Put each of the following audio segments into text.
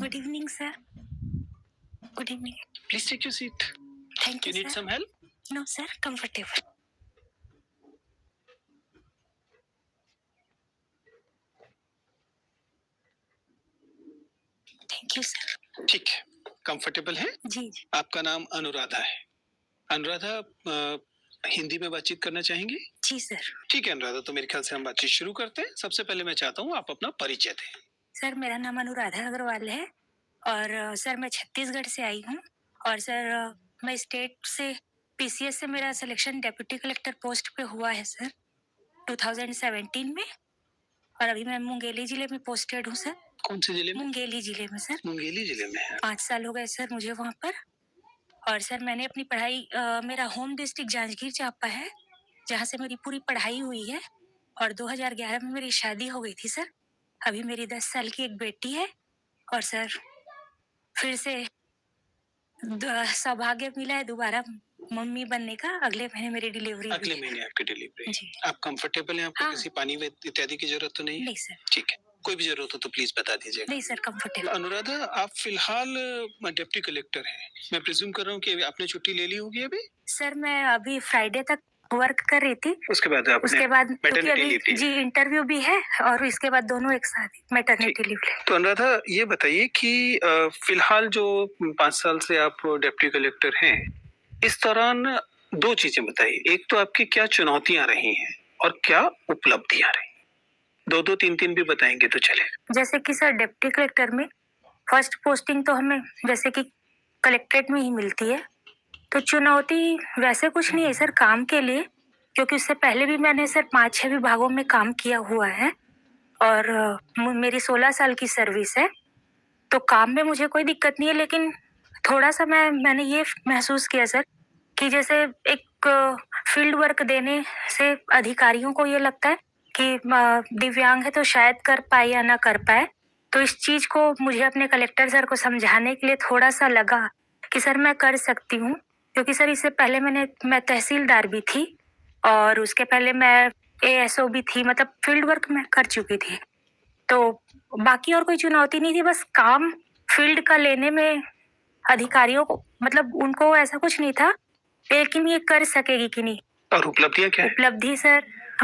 Good evening, sir. Good evening. Please take your seat. Thank you, You need sir. some help? No, sir. Comfortable. Thank you, sir. ठीक है, comfortable है? जी जी आपका नाम अनुराधा है। अनुराधा, हिंदी में बातचीत करना चाहेंगी? जी सर। ठीक है अनुराधा, तो मेरे ख्याल से हम बातचीत शुरू करते हैं। सबसे पहले मैं चाहता हूँ आप अपना परिचय दें। सर मेरा नाम अनुराधा अग्रवाल है और सर मैं छत्तीसगढ़ से आई हूँ और सर मैं स्टेट से पीसीएस से मेरा सिलेक्शन डेप्यूटी कलेक्टर पोस्ट पे हुआ है सर 2017 में और अभी मैं मुंगेली जिले में पोस्टेड हूँ सर। कौन से जिले में? मुंगेली जिले में सर। मुंगेली जिले में है। 5 साल हो गए सर मुझे वहाँ पर। और सर मैंने अपनी पढ़ाई मेरा होम डिस्ट्रिक्ट जांजगीर चांपा है जहाँ से मेरी पूरी पढ़ाई हुई है और 2011 में मेरी शादी हो गई थी सर। अभी मेरी 10 साल की एक बेटी है और सर फिर से सौभाग्य मिला है दोबारा मम्मी बनने का। अगले महीने मेरी डिलीवरी हुई अगले है। महीने आपकी डिलीवरी। जी। आप कंफर्टेबल हैं? आपको हाँ। किसी पानी व इत्यादि की जरूरत तो नहीं है? नहीं सर। ठीक है, कोई भी जरूरत हो तो प्लीज बता दीजिएगा। नहीं सर, कंफर्टेबल। अनुराधा, आप फिलहाल डिप्टी कलेक्टर हैं। मैं प्रिज्यूम कर रहा हूँ कि आपने छुट्टी ले ली होगी अभी? सर मैं अभी फ्राइडे तक वर्क कर रही थी। उसके बाद क्योंकि अभी जी इंटरव्यू भी है और इसके बाद दोनों एक साथ मैटरनिटी लीव ले। तो अनुराधा ये बताइए कि फिलहाल जो 5 साल से आप डिप्टी कलेक्टर हैं, इस दौरान 2 चीजें बताइए। एक तो आपकी क्या चुनौतियां रही हैं और क्या उपलब्धियां रही? 2-2, 3-3 भी बताएंगे तो चलेगा। जैसे कि सर डिप्टी कलेक्टर में फर्स्ट पोस्टिंग तो हमें जैसे कि कलेक्ट्रेट में ही मिलती है, तो चुनौती वैसे कुछ नहीं है सर काम के लिए, क्योंकि उससे पहले भी मैंने सर 5-6 विभागों में काम किया हुआ है और मेरी 16 साल की सर्विस है, तो काम में मुझे कोई दिक्कत नहीं है। लेकिन थोड़ा सा मैंने ये महसूस किया सर कि जैसे एक फील्ड वर्क देने से अधिकारियों को ये लगता है कि दिव्यांग है तो शायद कर पाए या ना कर पाए, तो इस चीज को मुझे अपने कलेक्टर सर को समझाने के लिए थोड़ा सा लगा कि सर मैं कर सकती हूँ, क्योंकि सर इससे पहले मैं तहसीलदार भी थी और उसके पहले मैं एएसओ भी थी, मतलब फील्ड वर्क मैं कर चुकी थी। तो बाकी और कोई चुनौती नहीं थी, बस काम फील्ड का लेने में अधिकारियों को मतलब उनको ऐसा कुछ नहीं था, लेकिन ये कर सकेगी कि नहीं। और उपलब्धियां क्या है?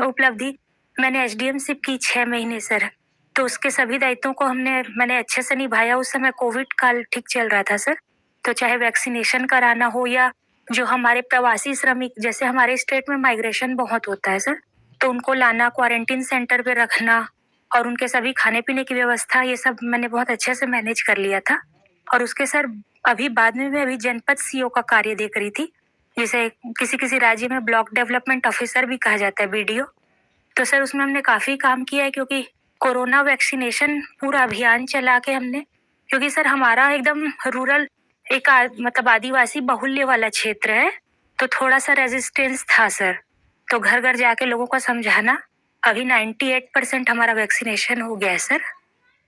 उपलब्धि मैंने एसडीएमशिप की 6 महीने सर, तो उसके सभी दायित्वों को मैंने अच्छे से निभाया। उस समय कोविड काल ठीक चल रहा था सर, तो चाहे वैक्सीनेशन कराना हो या जो हमारे प्रवासी श्रमिक, जैसे हमारे स्टेट में माइग्रेशन बहुत होता है सर, तो उनको लाना, क्वारंटीन सेंटर पे रखना और उनके सभी खाने पीने की व्यवस्था, ये सब मैंने बहुत अच्छे से मैनेज कर लिया था। और उसके सर अभी बाद में मैं अभी जनपद सीओ का कार्य देख रही थी, जिसे किसी किसी राज्य में ब्लॉक डेवलपमेंट ऑफिसर भी कहा जाता है, बीडीओ। तो सर उसमें हमने काफी काम किया है, क्योंकि कोरोना वैक्सीनेशन पूरा अभियान चला के हमने, क्योंकि सर हमारा एकदम रूरल मतलब आदिवासी बाहुल्य वाला क्षेत्र है, तो थोड़ा सा रेजिस्टेंस था सर, तो घर घर जाके लोगों को समझाना। अभी 98% हमारा वैक्सीनेशन हो गया है सर,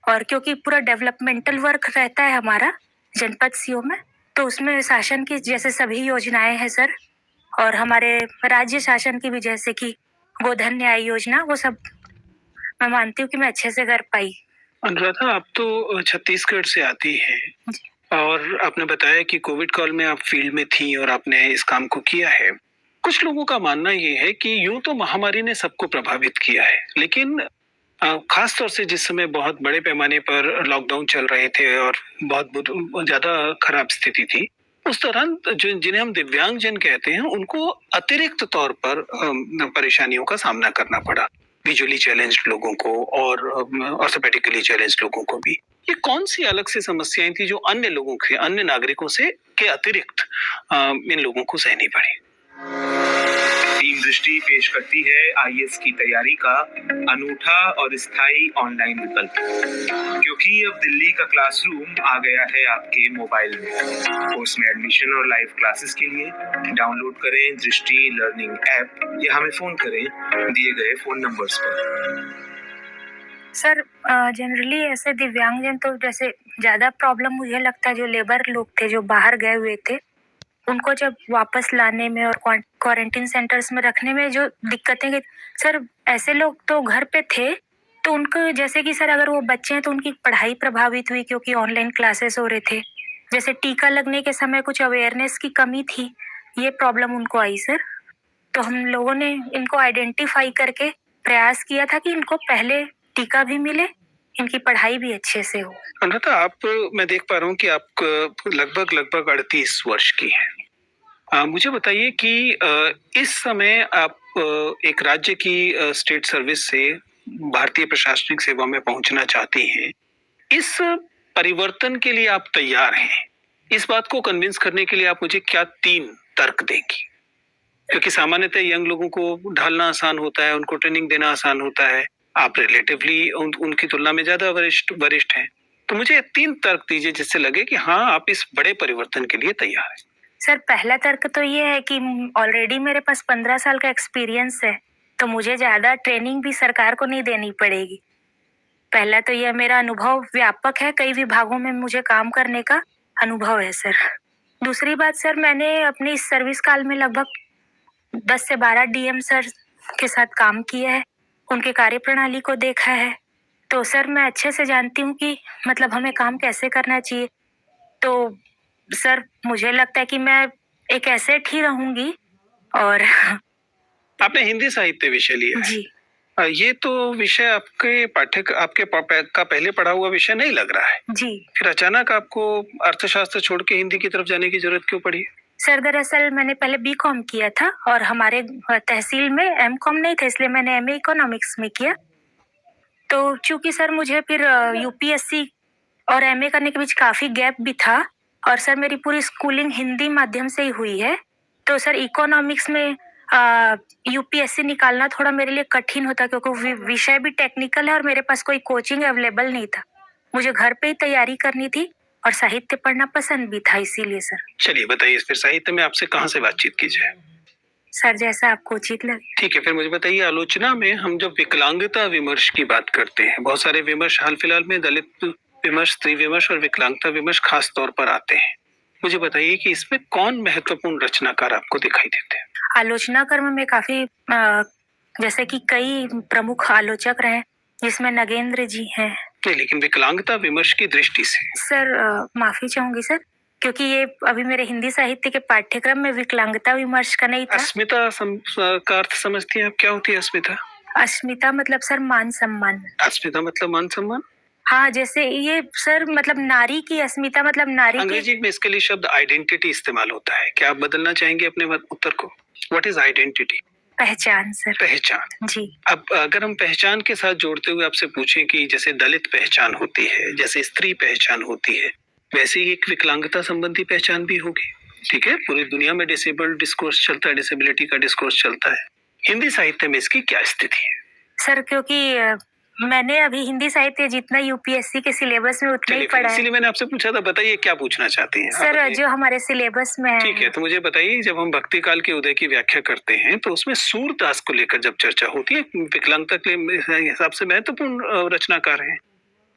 और क्योंकि पूरा डेवलपमेंटल वर्क रहता है हमारा जनपद सीओ में, तो उसमें शासन की जैसे सभी योजनाएं हैं सर, और हमारे राज्य शासन की भी, जैसे कि गोधन न्याय योजना, वो सब मैं मानती हूँ कि मैं अच्छे से कर पाई। अनुराधा, आप तो छत्तीसगढ़ से आती हैं और आपने बताया कि कोविड काल में आप फील्ड में थी और आपने इस काम को किया है। कुछ लोगों का मानना ये है कि यूं तो महामारी ने सबको प्रभावित किया है, लेकिन खास तौर से जिस समय बहुत बड़े पैमाने पर लॉकडाउन चल रहे थे और बहुत ज्यादा खराब स्थिति थी, उस दौरान जिन्हें हम दिव्यांग जन कहते हैं, उनको अतिरिक्त तौर पर परेशानियों का सामना करना पड़ा। विजुअली चैलेंज्ड लोगों को और ऑर्थोपेडिकली चैलेंज्ड लोगों को भी। ये कौन सी अलग से समस्याएं थी जो अन्य नागरिकों से के अतिरिक्त इन लोगों को सहनी पड़ी? टीम दृष्टि पेश करती है आईएएस की तैयारी का अनूठा और स्थायी ऑनलाइन विकल्प, क्योंकि अब दिल्ली का क्लासरूम आ गया है आपके मोबाइल में। कोर्स में एडमिशन और लाइव क्लासेस के लिए डाउनलोड करें दृष्टि लर्निंग ऐप या हमें फोन करें दिए गए फोन नंबर्स पर। सर जनरली ऐसे दिव्यांगजन तो जैसे ज्यादा प्रॉब्लम मुझे लगता है जो लेबर लोग थे जो बाहर गए हुए थे, उनको जब वापस लाने में और क्वारंटीन सेंटर्स में रखने में जो दिक्कतें गई सर, ऐसे लोग तो घर पे थे तो उनको जैसे कि सर अगर वो बच्चे हैं तो उनकी पढ़ाई प्रभावित हुई क्योंकि ऑनलाइन क्लासेस हो रहे थे। जैसे टीका लगने के समय कुछ अवेयरनेस की कमी थी, ये प्रॉब्लम उनको आई सर। तो हम लोगों ने इनको आइडेंटिफाई करके प्रयास किया था कि इनको पहले टीका भी मिले, इनकी पढ़ाई भी अच्छे से हो। अनुराधा, आप मैं देख पा रहा हूँ कि आप लगभग 38 वर्ष की हैं। मुझे बताइए कि इस समय आप एक राज्य की स्टेट सर्विस से भारतीय प्रशासनिक सेवा में पहुंचना चाहती हैं। इस परिवर्तन के लिए आप तैयार हैं? इस बात को कन्विंस करने के लिए आप मुझे क्या 3 तर्क देंगी? क्योंकि सामान्यतः यंग लोगों को ढालना आसान होता है, उनको ट्रेनिंग देना आसान होता है। आप रिलेटिवली उनकी तुलना में ज्यादा वरिष्ठ हैं। तो मुझे 3 तर्क दीजिए जिससे लगे कि हाँ, आप इस बड़े परिवर्तन के लिए तैयार हैं। सर पहला तर्क तो ये है कि ऑलरेडी मेरे पास 15 साल का एक्सपीरियंस है, तो मुझे ज्यादा ट्रेनिंग भी सरकार को नहीं देनी पड़ेगी। पहला तो यह मेरा अनुभव व्यापक है, कई विभागों में मुझे काम करने का अनुभव है सर। दूसरी बात सर, मैंने अपनी इस सर्विस काल में लगभग 10 से 12 डीएम सर के साथ काम किया है, उनके कार्यप्रणाली को देखा है। तो सर मैं अच्छे से जानती हूँ कि मतलब हमें काम कैसे करना चाहिए। तो सर मुझे लगता है कि मैं एक एसेट ही रहूंगी। और आपने हिंदी साहित्य विषय लिया है। जी ये तो विषय आपके का पहले पढ़ा हुआ विषय नहीं लग रहा है। जी फिर अचानक आपको अर्थशास्त्र छोड़ के हिंदी की तरफ जाने की जरूरत क्यों पड़ी? सर दरअसल मैंने पहले बीकॉम किया था और हमारे तहसील में एमकॉम नहीं था, इसलिए मैंने एमए इकोनॉमिक्स में किया। तो चूंकि सर मुझे फिर यूपीएससी और एमए करने के बीच काफी गैप भी था, और सर मेरी पूरी स्कूलिंग हिंदी माध्यम से ही हुई है। तो सर इकोनॉमिक्स में यूपीएससी निकालना थोड़ा मेरे लिए कठिन होता, क्योंकि विषय भी टेक्निकल है और मेरे पास कोई कोचिंग अवेलेबल नहीं था। मुझे घर पे ही तैयारी करनी थी और साहित्य पढ़ना पसंद भी था, इसीलिए सर। चलिए बताइए, फिर साहित्य में आपसे कहाँ से बातचीत की जाए? सर जैसा आपको उचित लगे। ठीक है, फिर मुझे बताइए, आलोचना में हम जब विकलांगता विमर्श की बात करते हैं, बहुत सारे विमर्श हाल फिलहाल में दलित विमर्श, स्त्री विमर्श और विकलांगता विमर्श खास तौर पर आते हैं। मुझे बताइए कि इसमें कौन महत्वपूर्ण रचनाकार आपको दिखाई देते हैं? आलोचना कर्म में काफी जैसे कि कई प्रमुख आलोचक रहे, जिसमें नगेंद्र जी हैं। नहीं, लेकिन विकलांगता विमर्श की दृष्टि से सर माफी चाहूंगी सर, क्योंकि ये अभी मेरे हिंदी साहित्य के पाठ्यक्रम में विकलांगता विमर्श का नहीं था। अस्मिता का अर्थ समझती हैं आप? क्या होती है अस्मिता? अस्मिता मतलब सर मान सम्मान। अस्मिता मतलब मान सम्मान? हाँ, जैसे ये सर मतलब नारी की अस्मिता मतलब नारी की। अंग्रेजी में इसके लिए शब्द आइडेंटिटी इस्तेमाल होता है। क्या आप बदलना चाहेंगे अपने उत्तर को? What is identity? पहचान सर। पहचान। जी। अब अगर हम पहचान के साथ जोड़ते हुए आपसे पूछें कि जैसे दलित पहचान होती है, जैसे स्त्री पहचान होती है, वैसे ही एक विकलांगता संबंधी पहचान भी होगी। ठीक है, पूरी दुनिया में डिसेबल्ड डिस्कोर्स चलता है, डिसेबिलिटी का डिस्कोर्स चलता है। हिंदी साहित्य में इसकी क्या स्थिति है? सर क्योंकि मैंने अभी हिंदी साहित्य जितना यूपीएससी के सिलेबस में उतना ही पढ़ा है। इसीलिए मैंने आपसे पूछा था। बताइए क्या पूछना चाहती हैं? सर जो हमारे सिलेबस में है। ठीक है, तो मुझे बताइए, जब हम भक्ति काल के उदय की व्याख्या करते हैं तो उसमें सूरदास को लेकर जब चर्चा होती है, विकलांगता के हिसाब से महत्वपूर्ण रचनाकार हैं।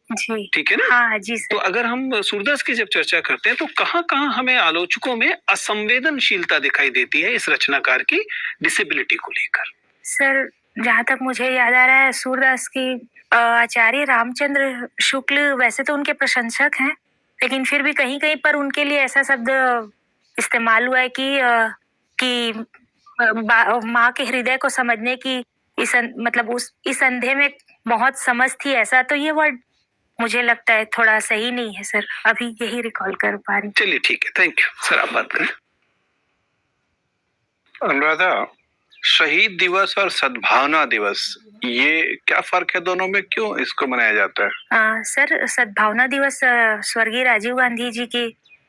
जी ठीक है ना? हाँ जी सर। तो अगर हम सूरदास की जब चर्चा करते हैं तो कहाँ कहाँ हमें आलोचकों में असंवेदनशीलता दिखाई देती है इस रचनाकार की डिसेबिलिटी को लेकर? सर जहाँ तक मुझे याद आ रहा है, सूरदास की आचार्य रामचंद्र शुक्ल वैसे तो उनके प्रशंसक हैं, लेकिन फिर भी कहीं कहीं पर उनके लिए ऐसा शब्द इस्तेमाल हुआ है कि माँ के हृदय को समझने की इस अंधे में बहुत समझ थी, ऐसा। तो ये वर्ड मुझे लगता है थोड़ा सही नहीं है सर, अभी यही रिकॉल कर पा रही हूँ। चलिए ठीक है, थैंक यू सर। आप बात करें। अनुराधा, शहीद दिवस और सद्भावना दिवस, ये क्या फर्क है दोनों में? क्यों इसको मनाया जाता है? सर सद्भावना दिवस स्वर्गीय राजीव गांधी जी की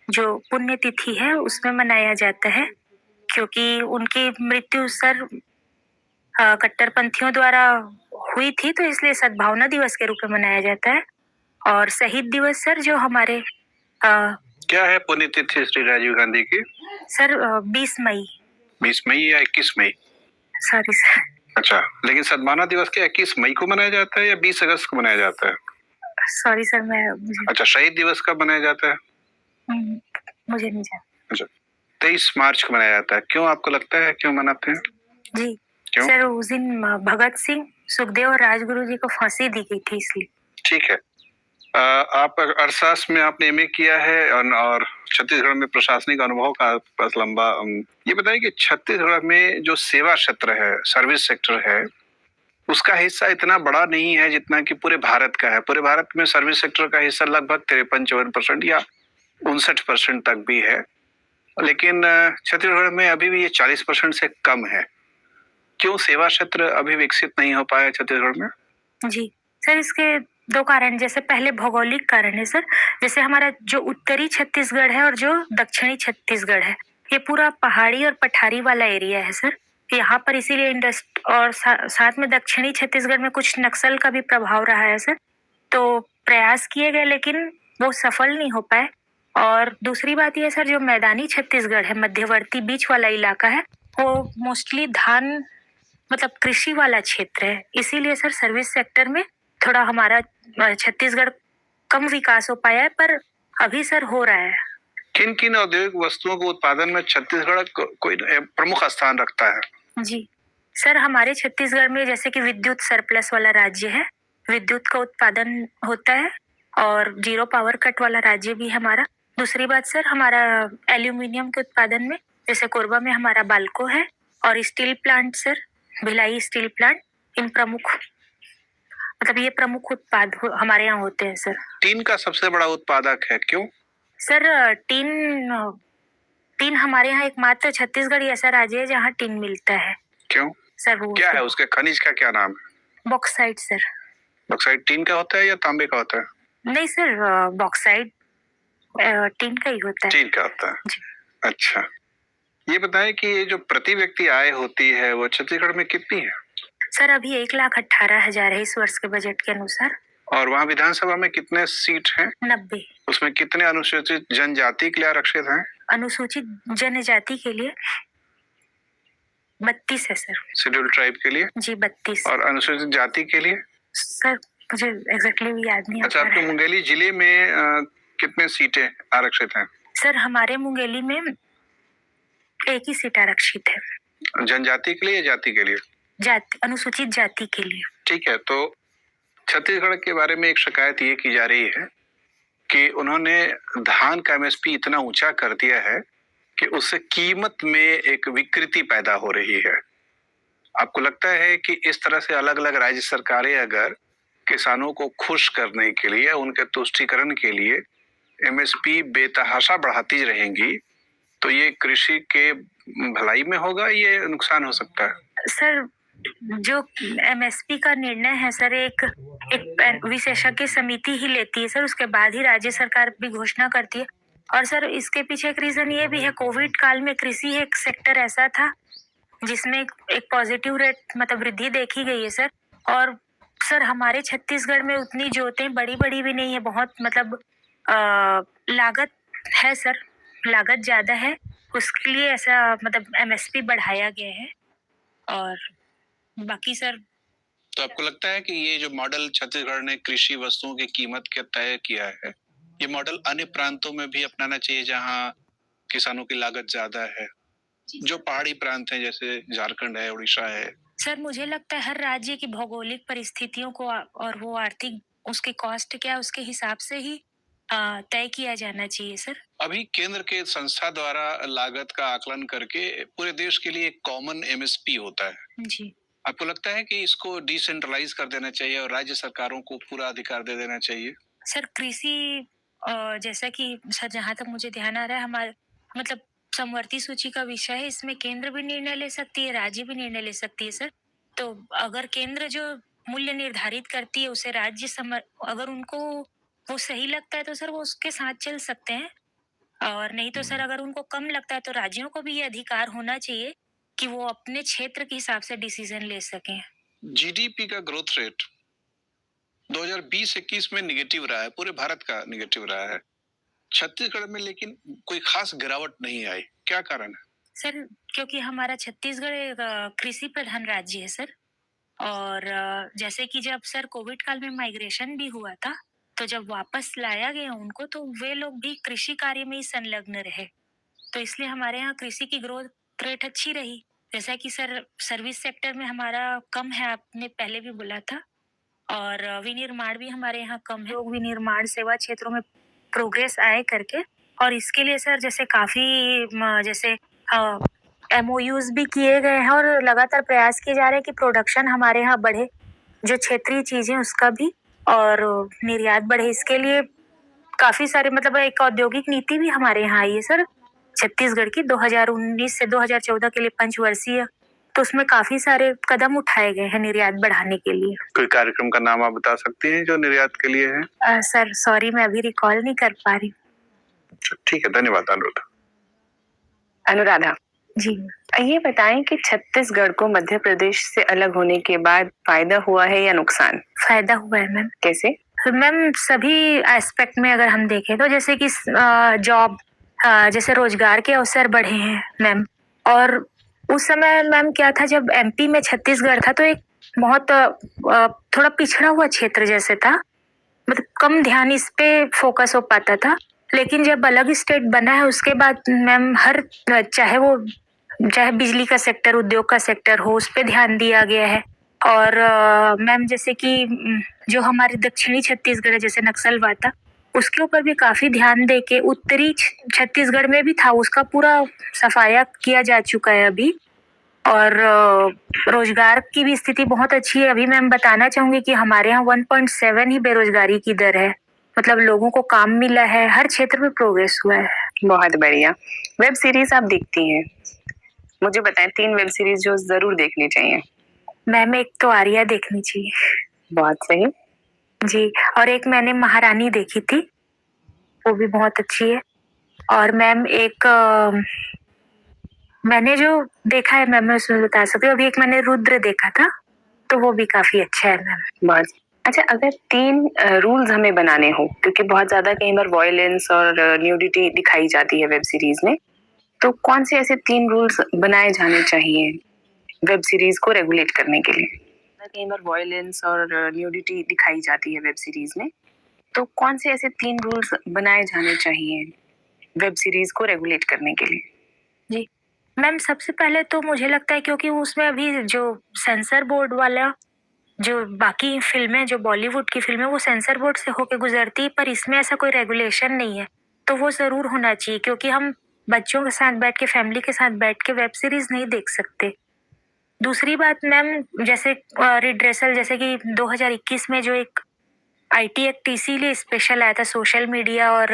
जो पुण्यतिथि है उसमें मनाया जाता है, क्योंकि उनकी मृत्यु सर कट्टरपंथियों द्वारा हुई थी, तो इसलिए सद्भावना दिवस के रूप में मनाया जाता है। और शहीद दिवस सर जो हमारे क्या है पुण्यतिथि श्री राजीव गांधी की? सर 20 मई। 20 मई या 21 मई? Sorry sir. अच्छा, लेकिन सद्भावना दिवस क्या 21 मई को मनाया जाता है या 20 अगस्त को मनाया जाता है? सॉरी सर, अच्छा, शहीद दिवस कब मनाया जाता है? मुझे नहीं जानता। अच्छा, 23 मार्च को मनाया जाता है। क्यों आपको लगता है, क्यों मनाते हैं? जी क्यों? सर उस दिन भगत सिंह सुखदेव और राजगुरु जी को फांसी दी गई थी इसलिए। ठीक है। आप अरसास में आपने एमए किया है और छत्तीसगढ़ में प्रशासनिक अनुभव का आपके पास लंबा ये बताइए कि छत्तीसगढ़ में जो सेवा क्षेत्र है, सर्विस सेक्टर है, उसका हिस्सा इतना बड़ा नहीं है जितना कि पूरे भारत का है। पूरे भारत में सर्विस सेक्टर का हिस्सा लगभग 53-54% या 59% तक भी है, लेकिन छत्तीसगढ़ में अभी भी ये 40% से कम है। क्यों सेवा क्षेत्र अभी विकसित नहीं हो पाया छत्तीसगढ़ में? जी सर, इसके दो कारण, जैसे पहले भौगोलिक कारण है सर। जैसे हमारा जो उत्तरी छत्तीसगढ़ है और जो दक्षिणी छत्तीसगढ़ है, ये पूरा पहाड़ी और पठारी वाला एरिया है सर। यहाँ पर इसीलिए और साथ में दक्षिणी छत्तीसगढ़ में कुछ नक्सल का भी प्रभाव रहा है सर। तो प्रयास किए गए लेकिन वो सफल नहीं हो पाए। और दूसरी बात ये सर, जो मैदानी छत्तीसगढ़ है, मध्यवर्ती बीच वाला इलाका है, वो मोस्टली धान मतलब कृषि वाला क्षेत्र है। इसीलिए सर सर्विस सेक्टर में थोड़ा हमारा छत्तीसगढ़ कम विकास हो पाया है, पर अभी सर हो रहा है। किन किन औद्योगिक वस्तुओं के उत्पादन में छत्तीसगढ़ कोई प्रमुख स्थान रखता है? जी सर, हमारे छत्तीसगढ़ में जैसे कि विद्युत सरप्लस वाला राज्य है, विद्युत का उत्पादन होता है, और जीरो पावर कट वाला राज्य भी है हमारा। दूसरी बात सर, हमारा एल्यूमिनियम के उत्पादन में जैसे कोरबा में हमारा बाल्को है, और steel plant sir, Bhilai steel plant, इन प्रमुख मतलब ये प्रमुख उत्पाद हमारे यहाँ होते हैं सर। टीन का सबसे बड़ा उत्पादक है, क्यों? सर टीन हमारे यहाँ एकमात्र छत्तीसगढ़ ही ऐसा राज्य है जहाँ टीन मिलता है। क्यों? सर वो क्या है उसके खनिज का क्या नाम है? Bauxite sir. बॉक्साइट टीन का होता है या तांबे का होता है? नहीं सर, बॉक्साइट टीन का ही होता है। टीन का होता है। जी। अच्छा, ये बताएं कि ये जो प्रति व्यक्ति आय होती है वो छत्तीसगढ़ में कितनी है? सर अभी 1,18,000 है इस वर्ष के बजट के अनुसार। और वहाँ विधानसभा में कितने सीट हैं? 90। उसमें कितने अनुसूचित जनजाति के लिए आरक्षित हैं? अनुसूचित जनजाति के लिए 32 है सर। शेड्यूल्ड ट्राइब के लिए? जी 32। और अनुसूचित जाति के लिए? सर मुझे एग्जैक्टली भी याद नहीं आ अच्छा, पा रहा आपके है। मुंगेली जिले में कितने सीटें आरक्षित हैं? सर हमारे मुंगेली में एक ही सीट आरक्षित है। जनजाति के लिए या जाति के लिए? जाति, अनुसूचित जाति के लिए। ठीक है, तो छत्तीसगढ़ के बारे में एक शिकायत ये की जा रही है कि उन्होंने धान का एमएसपी इतना ऊंचा कर दिया है कि उससे कीमत में एक विकृति पैदा हो रही है। आपको लगता है कि इस तरह से अलग अलग राज्य सरकारें अगर किसानों को खुश करने के लिए, उनके तुष्टीकरण के लिए एमएसपी बेतहाशा बढ़ाती रहेंगी तो ये कृषि के भलाई में होगा, ये नुकसान हो सकता है? सर जो एमएसपी का निर्णय है सर, एक विशेषज्ञ समिति ही लेती है सर, उसके बाद ही राज्य सरकार भी घोषणा करती है। और सर इसके पीछे एक रीजन ये भी है, कोविड काल में कृषि एक सेक्टर ऐसा था जिसमें एक पॉजिटिव रेट मतलब वृद्धि देखी गई है सर। और सर हमारे छत्तीसगढ़ में उतनी जोतें बड़ी बड़ी भी नहीं है, बहुत मतलब लागत है सर, लागत ज्यादा है, उसके लिए ऐसा मतलब एमएसपी बढ़ाया गया है। और बाकी सर, तो आपको लगता है कि ये जो मॉडल छत्तीसगढ़ ने कृषि वस्तुओं की कीमत का तय किया है, ये मॉडल अन्य प्रांतों में भी अपनाना चाहिए जहां किसानों की लागत ज्यादा है, जो पहाड़ी प्रांत हैं जैसे झारखंड है, उड़ीसा है? सर मुझे लगता है हर राज्य की भौगोलिक परिस्थितियों को और वो आर्थिक उसके कॉस्ट क्या है उसके हिसाब से ही तय किया जाना चाहिए सर। अभी केंद्र के संस्था द्वारा लागत का आकलन करके पूरे देश के लिए एक कॉमन एमएसपी होता है। जी। आपको लगता है कि इसको डिसेंट्रलाइज कर देना चाहिए और राज्य सरकारों को पूरा अधिकार दे देना चाहिए? सर कृषि जैसा कि सर जहाँ तक मुझे ध्यान आ रहा है, हमारे मतलब समवर्ती सूची का विषय है, इसमें केंद्र भी निर्णय ले सकती है, राज्य भी निर्णय ले सकती है सर। तो अगर केंद्र जो मूल्य निर्धारित करती है उसे राज्य अगर उनको वो सही लगता है तो सर वो उसके साथ चल सकते हैं, और नहीं तो सर अगर उनको कम लगता है तो राज्यों को भी ये अधिकार होना चाहिए कि वो अपने क्षेत्र के हिसाब से डिसीजन ले सकें। जीडीपी का ग्रोथ रेट 2020-21 में निगेटिव रहा है, पूरे भारत का निगेटिव रहा है, छत्तीसगढ़ में लेकिन कोई खास गिरावट नहीं आई, क्या कारण है? सर क्योंकि हमारा छत्तीसगढ़ एक कृषि प्रधान राज्य है सर, और जैसे कि जब सर कोविड काल में माइग्रेशन भी हुआ था, तो जब वापस लाया गया उनको तो वे लोग भी कृषि कार्य में ही संलग्न रहे, तो इसलिए हमारे यहाँ कृषि की ग्रोथ रेट अच्छी रही। जैसा कि सर सर्विस सेक्टर में हमारा कम है, आपने पहले भी बोला था, और विनिर्माण भी हमारे यहाँ कम है। लोग विनिर्माण सेवा क्षेत्रों में प्रोग्रेस आए करके, और इसके लिए सर जैसे काफी जैसे MOUs भी किए गए हैं और लगातार प्रयास किए जा रहे हैं कि प्रोडक्शन हमारे यहाँ बढ़े, जो क्षेत्रीय चीजें उसका भी, और निर्यात बढ़े। इसके लिए काफी सारे मतलब एक औद्योगिक नीति भी हमारे यहाँ आई है सर छत्तीसगढ़ की 2019 से 2014 के लिए पंचवर्षीय। तो उसमें काफी सारे कदम उठाए गए हैं निर्यात बढ़ाने के लिए। कोई कार्यक्रम का नाम आप बता सकती हैं जो निर्यात के लिए है? सर सॉरी, मैं अभी रिकॉल नहीं कर पा रही। ठीक है, धन्यवाद अनुराधा। अनुराधा जी ये बताएं कि छत्तीसगढ़ को मध्य प्रदेश से अलग होने के बाद फायदा हुआ है या नुकसान? फायदा हुआ है मैम। कैसे? मैम सभी एस्पेक्ट में अगर हम देखें तो जैसे कि जॉब, जैसे रोजगार के अवसर बढ़े हैं मैम। और उस समय मैम क्या था, जब MP में छत्तीसगढ़ था तो एक बहुत थोड़ा पिछड़ा हुआ क्षेत्र जैसे था, मतलब कम ध्यान इस पे फोकस हो पाता था। लेकिन जब अलग स्टेट बना है उसके बाद मैम हर चाहे बिजली का सेक्टर, उद्योग का सेक्टर हो, उस पे ध्यान दिया गया है। और मैम जैसे कि जो हमारे दक्षिणी छत्तीसगढ़ है, जैसे नक्सलवाद था, उसके ऊपर भी काफी ध्यान दे के उत्तरी छत्तीसगढ़ में भी था, उसका पूरा सफाया किया जा चुका है अभी। और रोजगार की भी स्थिति बहुत अच्छी है अभी। मैम बताना चाहूंगी कि हमारे यहाँ 1.7 ही बेरोजगारी की दर है, मतलब लोगों को काम मिला है, हर क्षेत्र में प्रोग्रेस हुआ है। बहुत बढ़िया। वेब सीरीज आप देखती हैं, मुझे बताएं 3 वेब सीरीज जो जरूर देखनी चाहिए। मैम एक तो आर्या देखनी चाहिए। बहुत सही जी, और एक मैंने महारानी देखी थी, वो भी बहुत अच्छी है। और मैम एक मैंने जो देखा है मैम मैं उसमें बता सकती हूँ, अभी एक मैंने रुद्र देखा था, तो वो भी काफी अच्छा है मैम। बहुत अच्छा। अगर 3 रूल्स हमें बनाने हो, क्योंकि बहुत ज्यादा कई बार वायलेंस और न्यूडिटी दिखाई जाती है वेब सीरीज में, तो कौन से ऐसे 3 रूल्स बनाए जाने चाहिए वेब सीरीज को रेगुलेट करने के लिए? कई बार वायलेंस और न्यूडिटी दिखाई जाती है वेब सीरीज में, तो कौन से ऐसे 3 रूल्स बनाए जाने चाहिए वेब सीरीज को रेगुलेट करने के लिए? जी मैम, सबसे पहले तो मुझे लगता है क्योंकि उसमें अभी जो सेंसर बोर्ड वाला, जो बाकी फिल्में, जो बॉलीवुड की फिल्में, वो सेंसर बोर्ड से होके गुजरती है, पर इसमें ऐसा कोई रेगुलेशन नहीं है, तो वो जरूर होना चाहिए। क्योंकि हम बच्चों के साथ बैठ के, फैमिली के साथ बैठ के वेब सीरीज नहीं देख सकते। दूसरी बात मैम, जैसे रिड्रेसल, जैसे कि 2021 में जो एक IT एक्ट इसीलिए स्पेशल आया था सोशल मीडिया और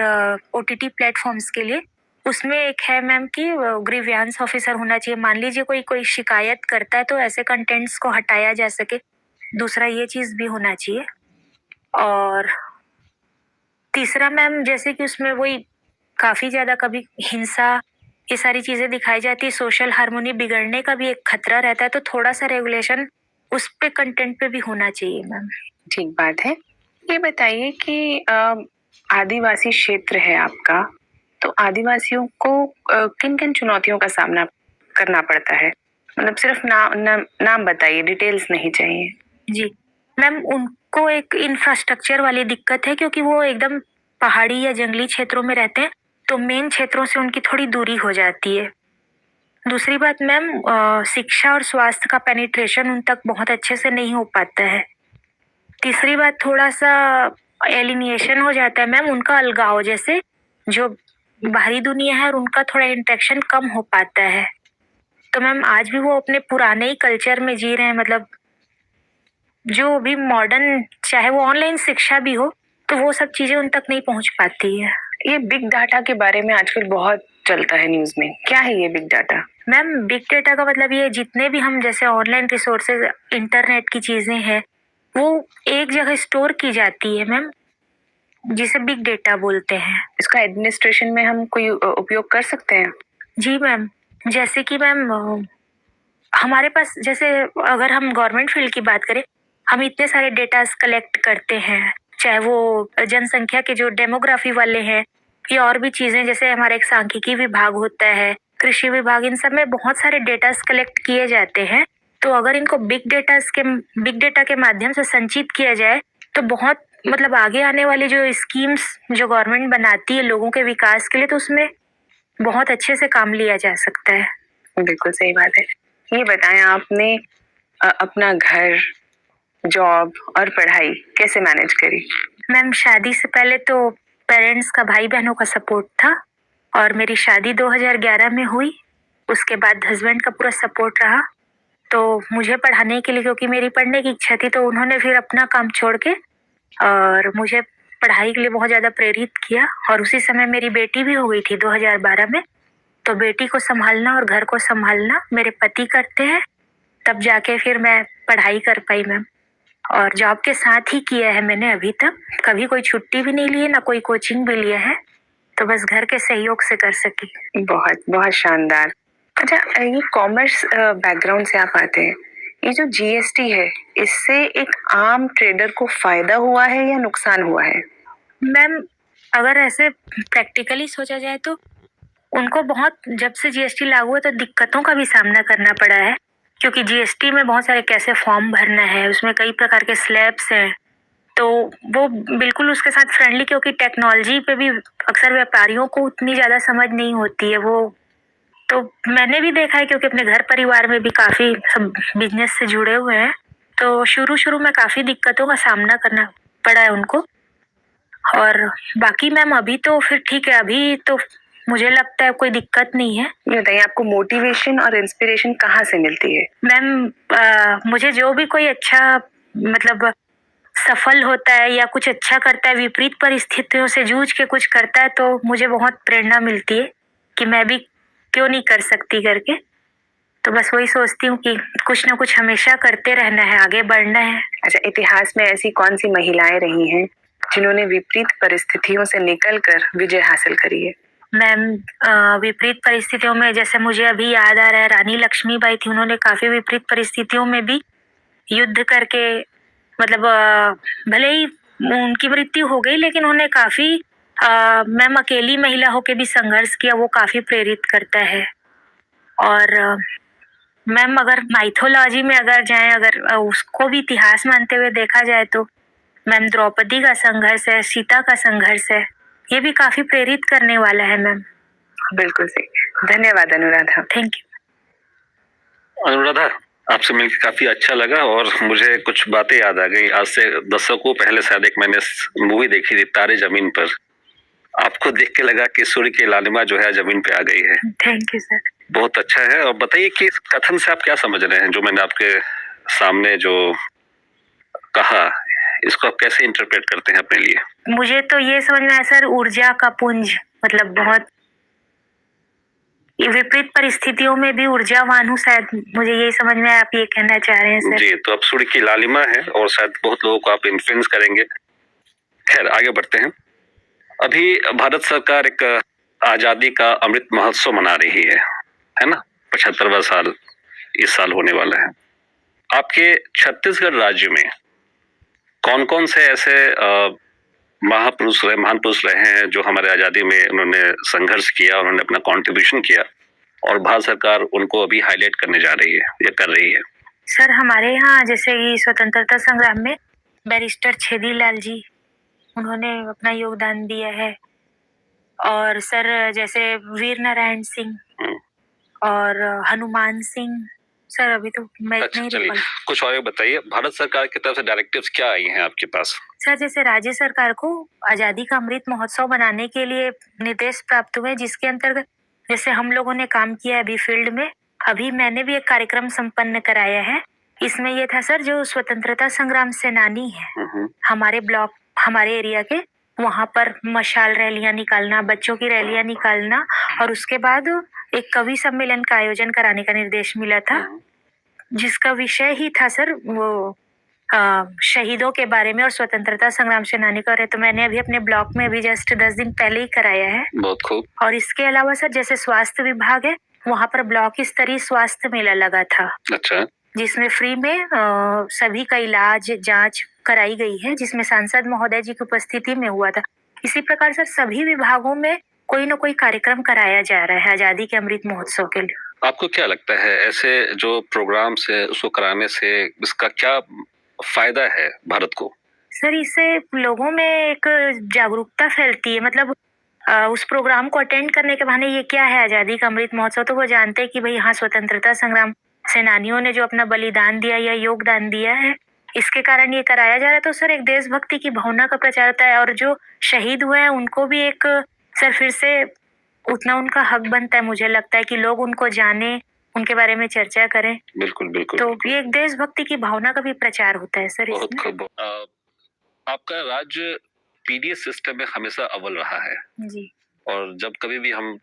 OTT प्लेटफॉर्म्स के लिए, उसमें एक है मैम कि ग्रीवियंस ऑफिसर होना चाहिए। मान लीजिए कोई शिकायत करता है तो ऐसे कंटेंट्स को हटाया जा सके। दूसरा ये चीज भी होना चाहिए। और तीसरा मैम, जैसे कि उसमें वही काफी ज्यादा कभी हिंसा, ये सारी चीजें दिखाई जाती है, सोशल हार्मोनी बिगड़ने का भी एक खतरा रहता है, तो थोड़ा सा रेगुलेशन उस पे कंटेंट पे भी होना चाहिए मैम। ठीक बात है। ये बताइए कि आदिवासी क्षेत्र है आपका, तो आदिवासियों को किन किन चुनौतियों का सामना करना पड़ता है? मतलब सिर्फ नाम बताइए, डिटेल्स नहीं चाहिए। जी मैम, उनको एक इंफ्रास्ट्रक्चर वाली दिक्कत है, क्योंकि वो एकदम पहाड़ी या जंगली क्षेत्रों में रहते हैं, तो मेन क्षेत्रों से उनकी थोड़ी दूरी हो जाती है। दूसरी बात मैम, शिक्षा और स्वास्थ्य का पेनिट्रेशन उन तक बहुत अच्छे से नहीं हो पाता है। तीसरी बात, थोड़ा सा एलिनिएशन हो जाता है मैम, उनका अलगाव, जैसे जो बाहरी दुनिया है और उनका थोड़ा इंटरेक्शन कम हो पाता है। तो मैम आज भी वो अपने पुराने ही कल्चर में जी रहे हैं, मतलब जो भी मॉडर्न, चाहे वो ऑनलाइन शिक्षा भी हो, तो वो सब चीजें उन तक नहीं पहुंच पाती है। ये बिग डाटा के बारे में आजकल बहुत चलता है न्यूज में, क्या है ये big data? Ma'am big data का मतलब ये जितने भी हम जैसे ऑनलाइन रिसोर्सेज, इंटरनेट की चीजें हैं, वो एक जगह स्टोर की जाती है मैम, जिसे बिग डाटा बोलते हैं। इसका एडमिनिस्ट्रेशन में हम कोई उपयोग कर सकते हैं? जी मैम, जैसे कि मैम हमारे पास, जैसे अगर हम गवर्नमेंट फील्ड की बात करें, हम इतने सारे डेटास कलेक्ट करते हैं, चाहे वो जनसंख्या के जो डेमोग्राफी वाले हैं या और भी चीजें, जैसे हमारा एक सांख्यिकी विभाग होता है, कृषि विभाग, इन सब में बहुत सारे डेटास कलेक्ट किए जाते हैं। तो अगर इनको बिग डेटा के माध्यम से संचित किया जाए तो बहुत, मतलब आगे आने वाली जो स्कीम्स जो गवर्नमेंट बनाती है लोगों के विकास के लिए, तो उसमें बहुत अच्छे से काम लिया जा सकता है। बिल्कुल सही बात है। ये बताएं, आपने अपना घर, जॉब और पढ़ाई कैसे मैनेज करी? मैम शादी से पहले तो पेरेंट्स का, भाई बहनों का सपोर्ट था और मेरी शादी 2011 में हुई। उसके बाद हस्बैंड का पूरा सपोर्ट रहा। तो मुझे पढ़ाने के लिए, क्योंकि मेरी पढ़ने की इच्छा थी, तो उन्होंने फिर अपना काम छोड़ के और मुझे पढ़ाई के लिए बहुत ज़्यादा प्रेरित किया। और उसी समय मेरी बेटी भी हो गई थी 2012 में। तो बेटी को संभालना और घर को संभालना मेरे पति करते हैं, तब जाके फिर मैं पढ़ाई कर पाई मैम। और जॉब के साथ ही किया है मैंने अभी तक, कभी कोई छुट्टी भी नहीं ली है, ना कोई कोचिंग भी लिया है, तो बस घर के सहयोग से कर सकी। बहुत बहुत शानदार। अच्छा, ये कॉमर्स बैकग्राउंड से आप आते हैं, ये जो जीएसटी है, इससे एक आम ट्रेडर को फायदा हुआ है या नुकसान हुआ है? मैम अगर ऐसे प्रैक्टिकली सोचा जाए तो उनको बहुत, जब से जीएसटी लागू हुआ तो दिक्कतों का भी सामना करना पड़ा है, क्योंकि जीएसटी में बहुत सारे कैसे फॉर्म भरना है, उसमें कई प्रकार के स्लैब्स हैं, तो वो बिल्कुल उसके साथ फ्रेंडली, क्योंकि टेक्नोलॉजी पे भी अक्सर व्यापारियों को उतनी ज़्यादा समझ नहीं होती है वो। तो मैंने भी देखा है, क्योंकि अपने घर परिवार में भी काफ़ी सब बिजनेस से जुड़े हुए हैं, तो शुरू में काफ़ी दिक्कतों का सामना करना पड़ा है उनको। और बाकी मैम अभी तो फिर ठीक है, अभी तो मुझे लगता है कोई दिक्कत नहीं है। ये बताइए, आपको मोटिवेशन और इंस्पिरेशन कहाँ से मिलती है? मैम मुझे जो भी कोई अच्छा, मतलब सफल होता है या कुछ अच्छा करता है, विपरीत परिस्थितियों से जूझ के कुछ करता है, तो मुझे बहुत प्रेरणा मिलती है कि मैं भी क्यों नहीं कर सकती करके। तो बस वही सोचती हूँ कि कुछ ना कुछ हमेशा करते रहना है, आगे बढ़ना है। अच्छा, इतिहास में ऐसी कौन सी महिलाएं रही हैं जिन्होंने विपरीत परिस्थितियों से निकलकर विजय हासिल करी है? मैम विपरीत परिस्थितियों में जैसे मुझे अभी याद आ रहा है, रानी लक्ष्मीबाई थी, उन्होंने काफी विपरीत परिस्थितियों में भी युद्ध करके, मतलब भले ही उनकी मृत्यु हो गई, लेकिन उन्होंने काफी मैम अकेली महिला होके भी संघर्ष किया, वो काफी प्रेरित करता है। और मैम अगर माइथोलॉजी में अगर जाएं, अगर उसको भी इतिहास मानते हुए देखा जाए तो मैम द्रौपदी का संघर्ष है, सीता का संघर्ष है, ये भी काफी प्रेरित करने वाला है मैम। बिल्कुल सही। धन्यवाद अनुराधा। Thank you. अनुराधा, आपसे मिलकर काफी अच्छा लगा और मुझे कुछ बातें याद आ गई। आज से दशकों पहले शायद एक मैंने मूवी देखी थी, तारे जमीन पर। आपको देख के लगा कि सूर्य की लालिमा जो है जमीन पे आ गई है। Thank you sir. बहुत अच्छा है। और बताइए कि इस कथन से आप क्या समझ रहे हैं, जो मैंने आपके सामने जो कहा, इसको आप कैसे इंटरप्रेट करते हैं अपने लिए? मुझे तो ये समझ में आया सर, ऊर्जा का पुंज, मतलब बहुत विपरीत परिस्थितियों में भी ऊर्जावान हूँ, शायद मुझे यही समझ में आया, आप ये कहना चाह रहे हैं सर? जी, तो अब सूर्य की लालिमा है और शायद बहुत लोगों को आप इन्फ्लुएंस करेंगे। खैर, आगे बढ़ते हैं। अभी भारत सरकार एक आजादी का अमृत महोत्सव मना रही है ना? 75वां साल इस साल होने वाला है। आपके छत्तीसगढ़ राज्य में कौन कौन से ऐसे महान पुरुष रहे हैं जो हमारे आजादी में उन्होंने संघर्ष किया, उन्होंने अपना कंट्रीब्यूशन किया, और भारत सरकार उनको अभी हाईलाइट करने जा रही है या कर रही है? सर हमारे यहाँ जैसे कि स्वतंत्रता संग्राम में बैरिस्टर छेदीलाल जी, उन्होंने अपना योगदान दिया है। और सर जैसे वीर नारायण सिंह और हनुमान सिंह, सर अभी तो मैं अच्छा, नहीं चलिए रिकॉल। कुछ और बताइए, भारत सरकार की तरफ से डायरेक्टिव्स क्या आई हैं आपके पास? सर जैसे राज्य सरकार को आजादी का अमृत महोत्सव बनाने के लिए निर्देश प्राप्त हुए, जिसके अंतर्गत जैसे हम लोगों ने काम किया है अभी फील्ड में। अभी मैंने भी एक कार्यक्रम संपन्न कराया है। इसमें ये था सर, जो स्वतंत्रता संग्राम सेनानी है हमारे ब्लॉक, हमारे एरिया के, वहां पर मशाल रैलियां निकालना, बच्चों की रैलियां निकालना, और उसके बाद एक कवि सम्मेलन का आयोजन कराने का निर्देश मिला था, जिसका विषय ही था सर वो शहीदों के बारे में और स्वतंत्रता संग्राम सेनानी का। तो मैंने अभी अपने ब्लॉक में अभी जस्ट 10 दिन पहले ही कराया है। बहुत खूब। और इसके अलावा सर जैसे स्वास्थ्य विभाग है, वहाँ पर ब्लॉक स्तरीय स्वास्थ्य मेला लगा था। अच्छा। जिसमें फ्री में सभी का इलाज जांच कराई गई है, जिसमें सांसद महोदय जी की उपस्थिति में हुआ था। इसी प्रकार सर सभी विभागों में कोई न कोई कार्यक्रम कराया जा रहा है आजादी के अमृत महोत्सव के लिए। आपको क्या लगता है, ऐसे जो प्रोग्राम से उसको कराने से इसका क्या फायदा है भारत को? सर इससे लोगों में एक जागरूकता फैलती है, मतलब उस प्रोग्राम को अटेंड करने के बहाने ये क्या है आजादी का अमृत महोत्सव, तो वो जानते हैं कि भाई हाँ स्वतंत्रता संग्राम सेनानियों ने जो अपना बलिदान दिया या योगदान दिया है, इसके कारण ये कराया जा रहा है। तो सर एक देशभक्ति की भावना का प्रचार होता है, और जो शहीद हुए हैं उनको भी एक सर फिर से उतना उनका हक बनता है, मुझे लगता है कि लोग उनको जाने, उनके बारे में चर्चा करें। बिल्कुल बिल्कुल। तो ये एक देशभक्ति की भावना का भी प्रचार होता है सर बहुत इसमें। खूब। आपका राज्य पीडीएस सिस्टम में हमेशा अव्वल रहा है, जी और जब कभी भी हम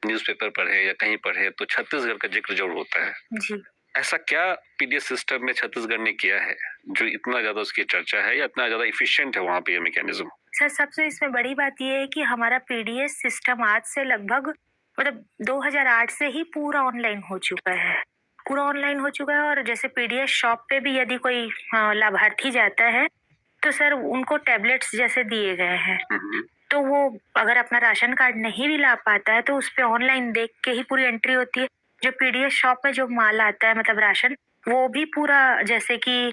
न्यूज़पेपर पढ़े या कहीं पढ़े तो छत्तीसगढ़ का जिक्र जरूर होता है। जी। ऐसा क्या पीडीएस सिस्टम में छत्तीसगढ़ ने किया है जो इतना ज्यादा उसकी चर्चा है या इतना ज्यादा इफिशिएंट है वहाँ पे ये मैकेनिज्म? सर सबसे इसमें बड़ी बात ये है कि हमारा पीडीएस सिस्टम आज से लगभग 2008 से ही पूरा ऑनलाइन हो चुका है, पूरा ऑनलाइन हो चुका है। और जैसे पीडीएस शॉप पे भी यदि कोई लाभार्थी जाता है तो सर उनको टैबलेट्स जैसे दिए गए हैं, तो वो अगर अपना राशन कार्ड नहीं भी ला पाता है तो उस पे ऑनलाइन देख के ही पूरी एंट्री होती है। जो पीडीएस शॉप में जो माल आता है मतलब राशन, वो भी पूरा जैसे कि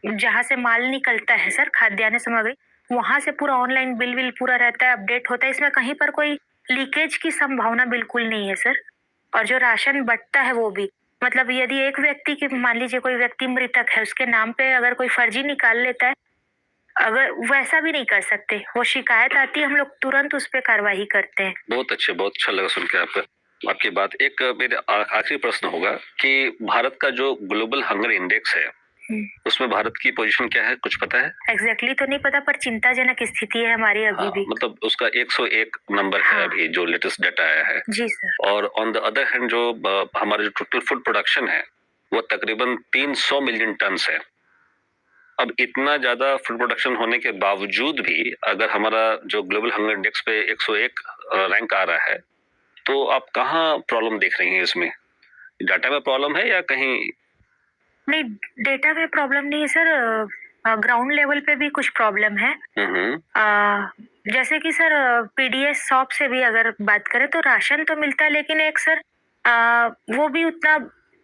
जहाँ से माल निकलता है सर खाद्यान्न सामग्री, वहां से पूरा ऑनलाइन बिल पूरा रहता है, अपडेट होता है। इसमें कहीं पर कोई लीकेज की संभावना बिल्कुल नहीं है सर। और जो राशन बंटता है वो भी मतलब यदि एक व्यक्ति की मान लीजिए कोई व्यक्ति मृतक है, उसके नाम पे अगर कोई फर्जी निकाल लेता है, अगर वैसा भी नहीं कर सकते, वो शिकायत आती है, हम लोग तुरंत उस पर कार्रवाई करते हैं। बहुत अच्छे, बहुत अच्छा लगा सुन के आपकी बात। एक मेरे आखिरी प्रश्न होगा कि भारत का जो ग्लोबल हंगर इंडेक्स है उसमें भारत की पोजीशन क्या है, कुछ पता है? एग्जैक्टली तो नहीं पता, पर चिंताजनक स्थिति है हमारी अभी भी। मतलब उसका 101 नंबर है अभी जो लेटेस्ट डाटा आया है। जी सर। और ऑन द अदर हैंड जो हमारा जो टोटल फूड प्रोडक्शन है वो तकरीबन 300 मिलियन टन है। अब इतना ज्यादा फूड प्रोडक्शन होने के बावजूद भी अगर हमारा जो ग्लोबल हंगर इंडेक्स पे 101 रैंक आ रहा है, तो आप कहाँ प्रॉब्लम देख रही हैं इसमें? डाटा में प्रॉब्लम है या कहीं? नहीं, डेटा में प्रॉब्लम नहीं है सर, ग्राउंड लेवल पे भी कुछ प्रॉब्लम है। जैसे कि सर पीडीएस शॉप से भी अगर बात करें तो राशन तो मिलता है, लेकिन एक सर वो भी उतना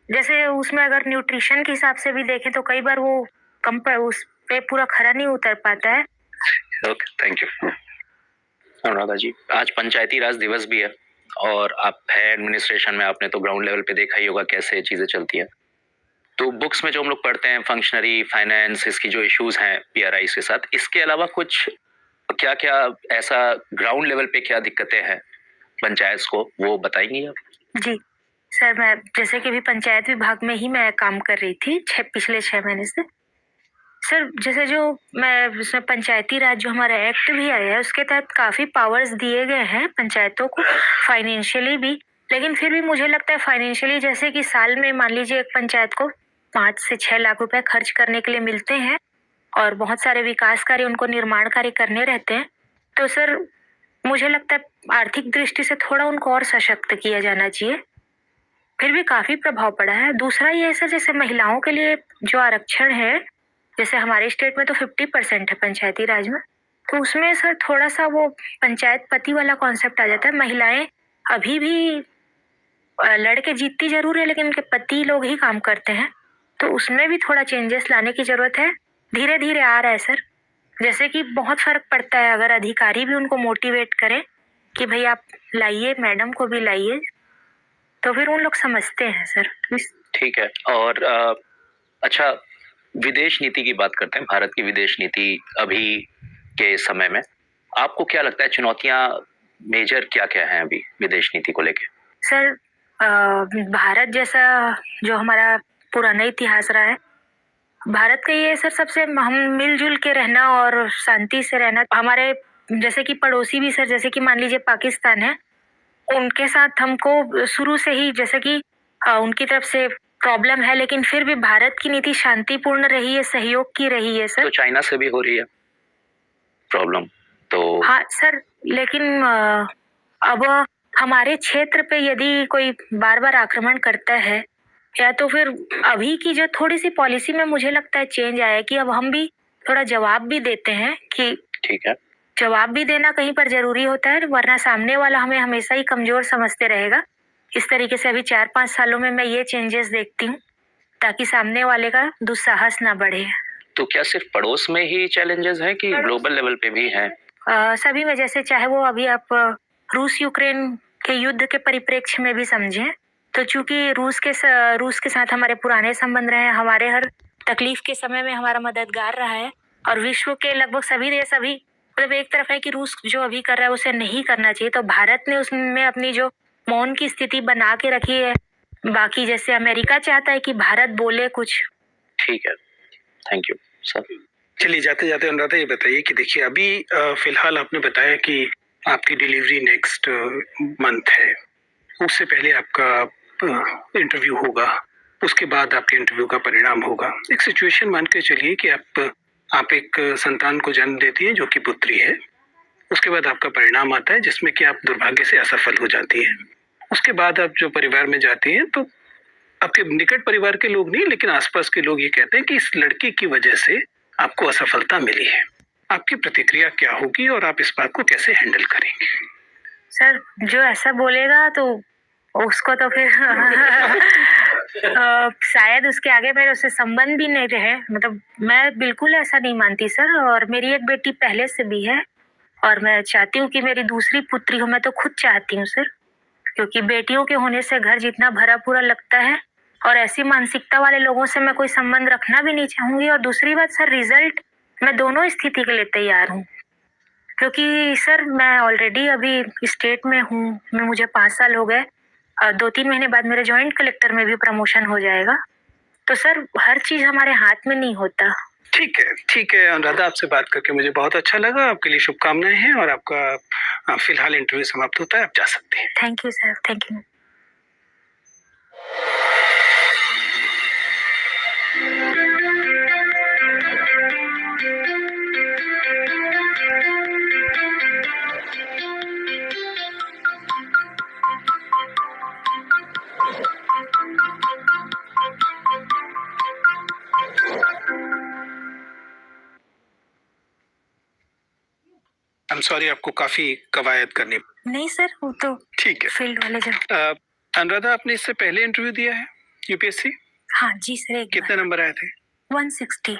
जैसे उसमें अगर न्यूट्रिशन के हिसाब से भी देखें तो कई बार वो कम पर उस पे पूरा खरा नहीं उतर पाता है। Okay, thank you. Anuradha ji, आज पंचायती राज दिवस भी है और आप है एडमिनिस्ट्रेशन में, आपने तो ग्राउंड लेवल पे देखा ही होगा कैसे चीजें चलती हैं। तो बुक्स में जो हम लोग पढ़ते हैं फंक्शनरी फाइनेंस, इसकी जो इश्यूज हैं पीआरआई के साथ, इसके अलावा कुछ क्या क्या ऐसा ग्राउंड लेवल पे क्या दिक्कतें हैं पंचायत को, वो बताएंगी आप? जी सर, मैं जैसे कि अभी पंचायत विभाग में ही मैं काम कर रही थी पिछले 6 महीने से। सर जैसे जो मैं उसमें पंचायती राज जो हमारा एक्ट भी आया है उसके तहत काफी पावर्स दिए गए हैं पंचायतों को फाइनेंशियली भी, लेकिन फिर भी मुझे लगता है फाइनेंशियली जैसे कि साल में मान लीजिए एक पंचायत को 5 से 6 लाख रुपए खर्च करने के लिए मिलते हैं और बहुत सारे विकास कार्य उनको निर्माण कार्य करने रहते हैं, तो सर मुझे लगता है आर्थिक दृष्टि से थोड़ा उनको और सशक्त किया जाना चाहिए। फिर भी काफी प्रभाव पड़ा है। दूसरा ये है सर, जैसे महिलाओं के लिए जो आरक्षण है, जैसे हमारे स्टेट में तो 50% है पंचायती राज में, तो उसमें सर थोड़ा सा वो पंचायत पति वाला कॉन्सेप्ट आ जाता है। महिलाएं अभी भी लड़के जीतती जरूर है लेकिन उनके पति लोग ही काम करते हैं, तो उसमें भी थोड़ा चेंजेस लाने की जरूरत है। धीरे धीरे आ रहा है सर, जैसे कि बहुत फर्क पड़ता है अगर अधिकारी भी उनको मोटिवेट करें कि भाई आप लाइए, मैडम को भी लाइए, तो फिर उन लोग समझते हैं सर। ठीक है। और अच्छा, विदेश नीति की बात करते हैं। भारत की विदेश नीति अभी के समय में आपको क्या लगता है चुनौतियां मेजर क्या क्या हैं अभी विदेश नीति को लेके? सर भारत जैसा जो हमारा पुराना इतिहास रहा है, भारत का ये सर सबसे हम मिलजुल के रहना और शांति से रहना। हमारे जैसे कि पड़ोसी भी सर, जैसे कि मान लीजिए पाकिस्तान है, उनके साथ हमको शुरू से ही जैसे कि उनकी तरफ से प्रॉब्लम है, लेकिन फिर भी भारत की नीति शांतिपूर्ण रही है, सहयोग की रही है सर। तो चाइना से भी हो रही है प्रॉब्लम तो? हाँ सर, लेकिन अब हमारे क्षेत्र पे यदि कोई बार बार आक्रमण करता है, या तो फिर अभी की जो थोड़ी सी पॉलिसी में मुझे लगता है चेंज आया कि अब हम भी थोड़ा जवाब भी देते हैं कि ठीक है, जवाब भी देना कहीं पर जरूरी होता है, वरना सामने वाला हमें हमेशा ही कमजोर समझते रहेगा। इस तरीके से अभी 4-5 सालों में मैं ये चेंजेस देखती हूँ ताकि सामने वाले का दुस्साहस ना बढ़े। तो क्या सिर्फ पड़ोस में ही चैलेंजेस हैं कि ग्लोबल लेवल पे भी हैं? सभी में, जैसे चाहे वो अभी आप रूस यूक्रेन के युद्ध के परिप्रेक्ष्य में भी समझें तो चूंकि रूस के साथ हमारे पुराने संबंध रहे हैं, हमारे हर तकलीफ के समय में हमारा मददगार रहा है, और विश्व के लगभग सभी देश अभी मतलब एक तरफ है कि रूस जो अभी कर रहा है उसे नहीं करना चाहिए, तो भारत ने उसमें अपनी जो मौन की स्थिति बना के रखी है। बाकी जैसे अमेरिका चाहता है कि भारत बोले कुछ। ठीक है, थैंक यू सर। चलिए जाते जाते अनुराधा ये बताइए कि देखिए अभी फिलहाल आपने बताया कि आपकी डिलीवरी नेक्स्ट मंथ है, उससे पहले आपका इंटरव्यू होगा, उसके बाद आपके इंटरव्यू का परिणाम होगा। एक सिचुएशन मान के चलिए कि आप एक संतान को जन्म देती है जो कि पुत्री है, उसके बाद आपका परिणाम आता है जिसमें कि आप दुर्भाग्य से असफल हो जाती है। उसके बाद आप जो परिवार में जाती हैं तो आपके निकट परिवार के लोग नहीं लेकिन आसपास के लोग ये कहते हैं कि इस लड़की की वजह से आपको असफलता मिली है। आपकी प्रतिक्रिया क्या होगी और आप इस बात को कैसे हैंडल करेंगे? सर जो ऐसा बोलेगा तो उसको तो फिर शायद उसके आगे मेरे उससे संबंध भी नहीं रहे, मतलब मैं बिल्कुल ऐसा नहीं मानती सर। और मेरी एक बेटी पहले से भी है और मैं चाहती हूँ कि मेरी दूसरी पुत्री हो, मैं तो खुद चाहती हूँ सर, क्योंकि बेटियों के होने से घर जितना भरा पूरा लगता है, और ऐसी मानसिकता वाले लोगों से मैं कोई संबंध रखना भी नहीं चाहूंगी। और दूसरी बात सर, रिजल्ट मैं दोनों स्थिति के लिए तैयार हूँ, क्योंकि सर मैं ऑलरेडी अभी स्टेट में हूँ, मुझे 5 साल हो गए, 2-3 महीने बाद मेरे जॉइंट कलेक्टर में भी प्रमोशन हो जाएगा। तो सर हर चीज हमारे हाथ में नहीं होता। ठीक है अनुराधा, आपसे बात करके मुझे बहुत अच्छा लगा। आपके लिए शुभकामनाएं हैं और आपका फिलहाल इंटरव्यू समाप्त होता है, आप जा सकते हैं। Thank you sir, thank you. I'm sorry, आपको काफी कवायद करनी। नहीं सर, वो तो ठीक है। फील्ड वाले जो। अनुराधा, आपने इससे पहले इंटरव्यू दिया है यूपीएससी? हाँ जी सर, एक कितने नंबर आए थे? 160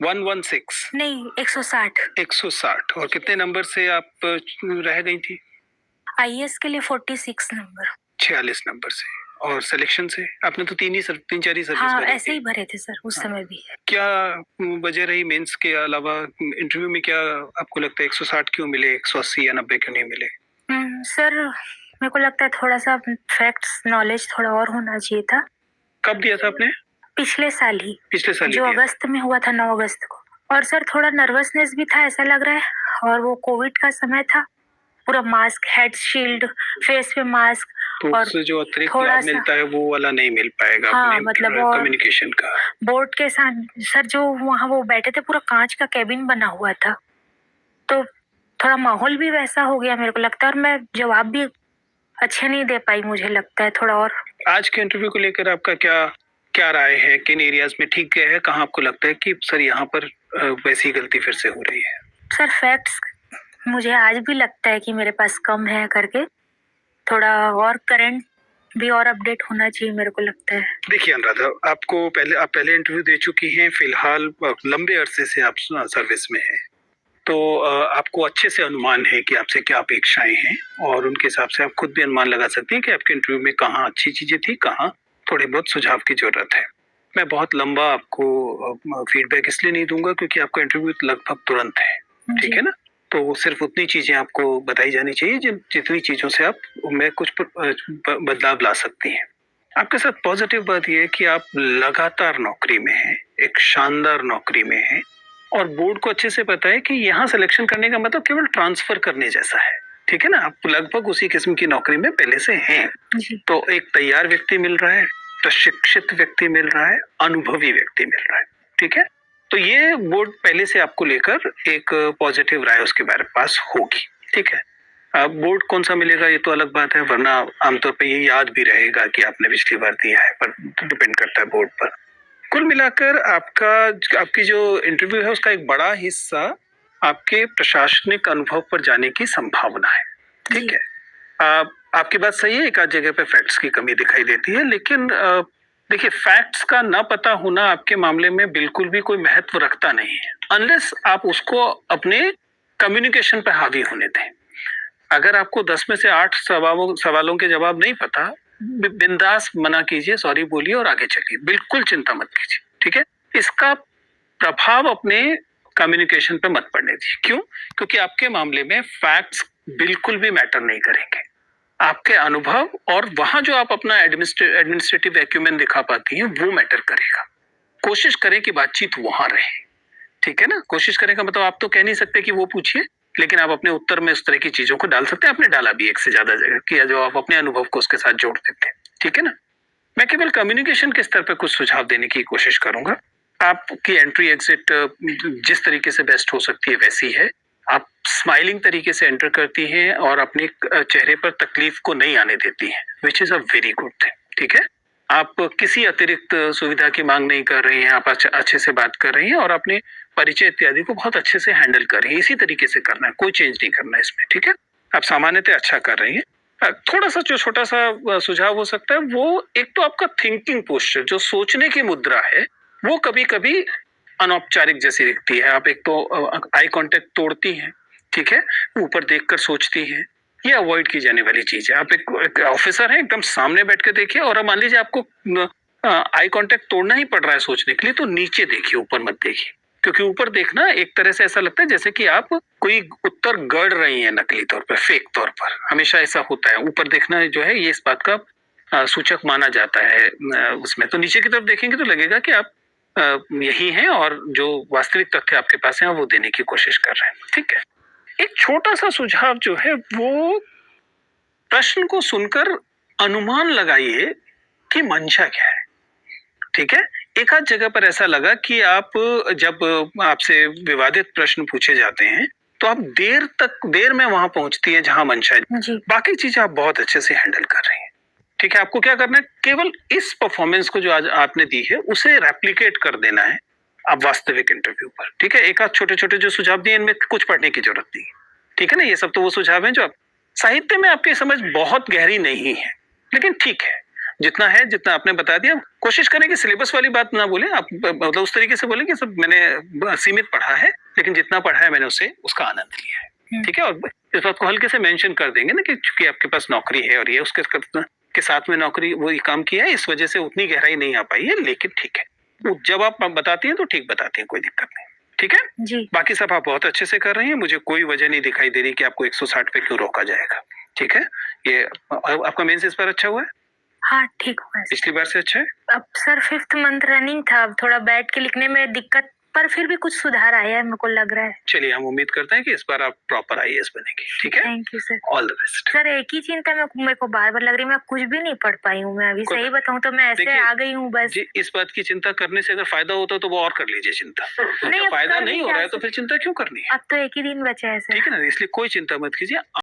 116 नहीं 160। 160। और कितने नंबर से आप रह गई थी? आईएएस के लिए 46 नंबर। 46 नंबर से। और सिलेक्शन से आपने तो 3 4 ही सर्विस हाँ भरी ऐसे थी। ही भरे थे सर उस समय भी। क्या वजह रही मेंस के अलावा इंटरव्यू में? क्या आपको लगता है 160 क्यों मिले, 180 या 90 क्यों नहीं मिले? सर मेरे को लगता है थोड़ा सा फैक्ट्स नॉलेज थोड़ा और होना चाहिए था। कब दिया था आपने? पिछले साल ही जो दिया। अगस्त में हुआ था, 9 अगस्त को। और सर थोड़ा नर्वसनेस भी था ऐसा लग रहा है, और वो कोविड का समय था, पूरा मास्क, हेड शील्ड, फेस पे मास्क, तो और उससे जो अतिरिक्त थोड़ा लाभ सा मिलता है वो वाला नहीं मिल पाएगा। हाँ, अपने मतलब कम्युनिकेशन का। बोर्ड के साथ सर जो वहाँ वो बैठे थे, पूरा कांच का केबिन बना हुआ था, तो थोड़ा माहौल भी वैसा हो गया मेरे को लगता है, और मैं जवाब भी अच्छे नहीं दे पाई, मुझे लगता है थोड़ा। और आज के इंटरव्यू को लेकर आपका क्या राय है? किन एरियाज में ठीक गया है? कहाँ आपको लगता है कि सर यहाँ पर वैसी गलती फिर से हो रही है? सर फैक्ट्स मुझे आज भी लगता है कि मेरे पास कम है करके, थोड़ा और करंट भी और अपडेट होना चाहिए मेरे को लगता है। देखिए अनुराधा, आप पहले इंटरव्यू दे चुकी हैं, फिलहाल लंबे अरसे से आप सर्विस में हैं, तो आपको अच्छे से अनुमान है कि आपसे क्या अपेक्षाएं हैं, और उनके हिसाब से आप खुद भी अनुमान लगा सकते हैं कि आपके इंटरव्यू में कहाँ अच्छी चीजें थी, कहाँ थोड़े बहुत सुझाव की जरूरत है। मैं बहुत लंबा आपको फीडबैक इसलिए नहीं दूंगा क्योंकि आपका इंटरव्यू लगभग तुरंत है, ठीक है ना? तो सिर्फ उतनी चीजें आपको बताई जानी चाहिए जितनी चीजों से आप में कुछ बदलाव ला सकती हैं। आपके साथ पॉजिटिव बात यह है कि आप लगातार नौकरी में हैं, एक शानदार नौकरी में हैं, और बोर्ड को अच्छे से पता है कि यहाँ सिलेक्शन करने का मतलब केवल ट्रांसफर करने जैसा है, ठीक है ना? आप लगभग उसी किस्म की नौकरी में पहले से हैं, तो एक तैयार व्यक्ति मिल रहा है, प्रशिक्षित व्यक्ति मिल रहा है, अनुभवी व्यक्ति मिल रहा है, ठीक है? तो ये बोर्ड पहले से आपको लेकर एक पॉजिटिव राय उसके बारे में पास होगी, ठीक है? अब बोर्ड कौन सा मिलेगा ये तो अलग बात है, वरना आमतौर पे ये याद भी रहेगा कि आपने पिछली बार दिया है, पर डिपेंड करता है बोर्ड पर। कुल मिलाकर आपकी जो इंटरव्यू है उसका एक बड़ा हिस्सा आपके प्रशासनिक अनुभव पर जाने की संभावना है, ठीक है? आपकी बात सही है, एक आध जगह पे फैक्ट्स की कमी दिखाई देती है, लेकिन देखिए फैक्ट्स का ना पता होना आपके मामले में बिल्कुल भी कोई महत्व रखता नहीं है, अनलेस आप उसको अपने कम्युनिकेशन पर हावी होने दें। अगर आपको 10 में से 8 सवालों के जवाब नहीं पता, बिंदास मना कीजिए, सॉरी बोलिए और आगे चलिए, बिल्कुल चिंता मत कीजिए, ठीक है। इसका प्रभाव अपने कम्युनिकेशन पे मत पड़ने दीजिए। क्यों? क्योंकि आपके मामले में फैक्ट्स बिल्कुल भी मैटर नहीं करेंगे, आपके अनुभव और वहां जो आप अपना एडमिनिस्ट्रेटिव एक्यूमेन दिखा पाती हैं वो मैटर करेगा। कोशिश करें कि बातचीत वहां रहे, ठीक है ना। कोशिश करें का मतलब आप तो कह नहीं सकते कि वो पूछिए, लेकिन आप अपने उत्तर में उस तरह की चीजों को डाल सकते हैं। आपने डाला भी एक से ज्यादा जगह किया जो आप अपने अनुभव को उसके साथ जोड़ देते हैं, ठीक है ना। मैं केवल कम्युनिकेशन के स्तर पर कुछ सुझाव देने की कोशिश करूंगा। आपकी एंट्री एग्जिट जिस तरीके से बेस्ट हो सकती है वैसी है। आप स्माइलिंग तरीके से एंटर करती हैं और अपने चेहरे पर तकलीफ को नहीं आने देती हैं, which is a very good thing, ठीक है। आप किसी अतिरिक्त सुविधा की मांग नहीं कर रही हैं, आप अच्छे से बात कर रही हैं और अपने परिचय इत्यादि को बहुत अच्छे से हैंडल कर रही हैं। इसी तरीके से करना है, कोई चेंज नहीं करना है इसमें, ठीक है। आप सामान्यतः अच्छा कर रही हैं। थोड़ा सा जो छोटा सा सुझाव हो सकता है वो एक तो आपका थिंकिंग पोस्चर, जो सोचने की मुद्रा है, वो कभी कभी अनौपचारिक जैसी दिखती है। आप एक तो आई कांटेक्ट तोड़ती हैं, ठीक है, ऊपर देखकर सोचती हैं, ये अवॉइड की जाने वाली चीज है। आप एक ऑफिसर हैं, एकदम सामने बैठ के देखिए और मान लीजिए आपको आई कांटेक्ट तोड़ना ही पड़ रहा है सोचने के लिए, तो नीचे देखिए, ऊपर मत देखिए। क्योंकि ऊपर देखना एक तरह से ऐसा लगता है जैसे कि आप कोई उत्तर गढ़ रही हैं नकली तौर पर, फेक तौर पर, हमेशा ऐसा होता है। ऊपर देखना जो है ये इस बात का सूचक माना जाता है उसमें। तो नीचे की तरफ देखेंगे तो लगेगा कि आप यही हैं और जो वास्तविक तथ्य आपके पास है वो देने की कोशिश कर रहे हैं, ठीक है। एक छोटा सा सुझाव जो है वो प्रश्न को सुनकर अनुमान लगाइए कि मंशा क्या है, ठीक है। एक आध जगह पर ऐसा लगा कि आप जब आपसे विवादित प्रश्न पूछे जाते हैं तो आप देर में वहां पहुंचती हैं जहां मंशा है। बाकी चीजें आप बहुत अच्छे से हैंडल कर रही हैं, ठीक है। आपको क्या करना है, केवल इस परफॉर्मेंस को जो आज आपने दी है उसे रेप्लिकेट कर देना है आप वास्तविक इंटरव्यू पर, ठीक है। एक आध छोटे छोटे जो सुझाव दिए इनमें कुछ पढ़ने की जरूरत नहीं है, ठीक है ना। ये सब तो वो सुझाव हैं जो आप साहित्य में आपकी समझ बहुत गहरी नहीं है, लेकिन ठीक है, जितना है जितना आपने बता दिया। कोशिश करें कि सिलेबस वाली बात ना बोले आप, मतलब उस तरीके से बोले कि सब मैंने सीमित पढ़ा है, लेकिन जितना पढ़ा है मैंने उसका आनंद लिया है, ठीक है। और इस बात को हल्के से मेंशन कर देंगे ना कि चूंकि आपके पास नौकरी है और ये उसके के साथ में नौकरी वो काम किया है, इस वजह से उतनी गहराई नहीं आ पाई है, लेकिन ठीक है। जब आप बताती हैं तो ठीक बताती हैं, कोई दिक्कत नहीं, ठीक है जी। बाकी सब आप बहुत अच्छे से कर रही हैं। मुझे कोई वजह नहीं दिखाई दे रही कि आपको 160 पे क्यों रोका जाएगा, ठीक है। ये आपका मेंस इस बार अच्छा हुआ है? हाँ ठीक हुआ है। पिछली बार से अच्छा है? अब सर 5th मंथ रनिंग था, अब थोड़ा बैठ के लिखने में दिक्कत, पर फिर भी कुछ सुधार आया है, मेरे को लग रहा है। चलिए हम उम्मीद करते हैं कि इस बार आप प्रॉपर आईएएस बनेंगी, ठीक है। Thank you sir. All the best. Sir एक ही चिंता मेरे को बार बार लग रही है, मैं कुछ भी नहीं पढ़ पाई हूँ। मैं अभी सही बताऊँ तो मैं ऐसे आ गई हूँ बस। जी, इस बात की चिंता करने से अगर फायदा होता तो वो और कर लीजिए चिंता। नहीं, फायदा कर नहीं हो रहा है तो फिर चिंता क्यों करनी है? अब तो एक ही दिन बचा है सर। ठीक है ना, इसलिए कोई चिंता मत कीजिए।